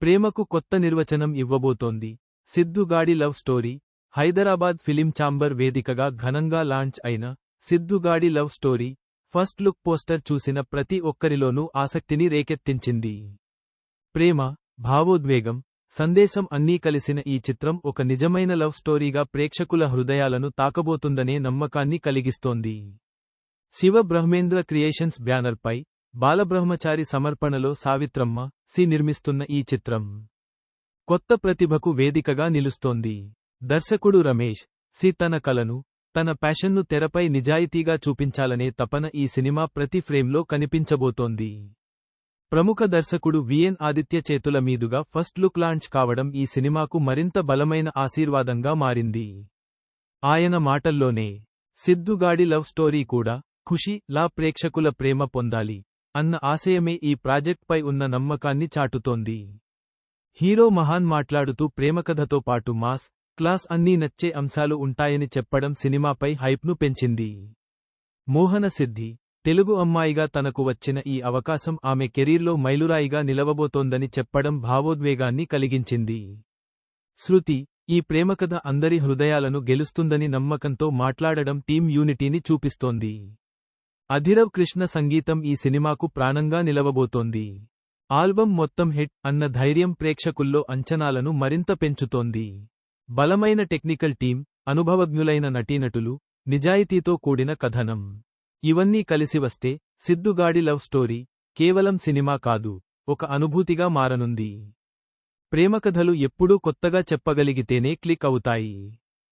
ప్రేమకు కొత్త నిర్వచనం ఇవ్వబోతోంది. సిద్ధు గాడి love story. Hyderabad film chamber వేదికగా ఘనంగా లాంచ్ అయిన సిద్ధు గాడి love story first look poster చూసిన ప్రతి ఒక్కరిలోనూ ఆసక్తిని రేకెత్తించింది. ప్రేమ, భావోద్వేగం, సందేశం అన్నీ కలిసిన ఈ చిత్రం ఒక నిజమైన లవ్ స్టోరీగా ప్రేక్షకుల హృదయాలను తాకబోతుందనే నమ్మకాన్ని కలిగిస్తోంది. శివ బ్రహ్మేంద్ర క్రియేషన్స్ బ్యానర్పై బాలబ్రహ్మచారి సమర్పణలో సావిత్రమ్మ సి నిర్మిస్తున్న ఈ చిత్రం కొత్త ప్రతిభకు వేదికగా నిలుస్తోంది. దర్శకుడు రమేష్ సి తన కలను, తన ప్యాషన్ను తెరపై నిజాయితీగా చూపించాలనే తపన ఈ సినిమా ప్రతి ఫ్రేమ్లో కనిపించబోతోంది. ప్రముఖ దర్శకుడు విఎన్ ఆదిత్య చేతుల మీదుగా ఫస్ట్ లుక్ లాంచ్ కావడం ఈ సినిమాకు మరింత బలమైన ఆశీర్వాదంగా మారింది. ఆయన మాటల్లోనే, సిద్ధు గాడి లవ్ స్టోరీ కూడా ఖుషీ లా ప్రేక్షకుల ప్రేమ పొందాలి అన్న ఆశయమే ఈ ప్రాజెక్ట్పై ఉన్న నమ్మకాన్ని చాటుతోంది. హీరో మహాన్ మాట్లాడుతూ ప్రేమకథతో పాటు మాస్, క్లాస్ అన్నీ నచ్చే అంశాలు ఉంటాయని చెప్పడం సినిమాపై హైప్ను పెంచింది. మోహన సిద్ధి తెలుగు అమ్మాయిగా తనకు వచ్చిన ఈ అవకాశం ఆమె కెరీర్లో మైలురాయిగా నిలవబోతోందని చెప్పడం భావోద్వేగాన్ని కలిగించింది. శృతి ఈ ప్రేమకథ అందరి హృదయాలను గెలుస్తుందని నమ్మకంతో మాట్లాడడం టీమ్ యూనిటీని చూపిస్తోంది. అధిరవ్ కృష్ణ సంగీతం ఈ సినిమాకు ప్రాణంగా నిలవబోతోంది. ఆల్బం మొత్తం హిట్ అన్న ధైర్యం ప్రేక్షకుల్లో అంచనాలను మరింత పెంచుతోంది. బలమైన టెక్నికల్ టీం, అనుభవజ్ఞులైన నటీనటులు, నిజాయితీతో కూడిన కథనం, ఇవన్నీ కలిసి వస్తే సిద్ధు గాడి లవ్ స్టోరీ కేవలం సినిమా కాదు, ఒక అనుభూతిగా మారనుంది. ప్రేమకథలు ఎప్పుడూ కొత్తగా చెప్పగలిగితేనే క్లిక్ అవుతాయి.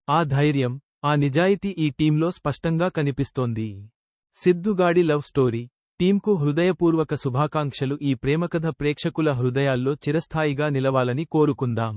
ఆ ధైర్యం, ఆ నిజాయితీ ఈ టీంలో స్పష్టంగా కనిపిస్తోంది. సిద్ధు గాడి లవ్ స్టోరీ టీంకు హృదయపూర్వక శుభాకాంక్షలు. ఈ ప్రేమకథ ప్రేక్షకుల హృదయాల్లో చిరస్థాయిగా నిలవాలని కోరుకుందాం.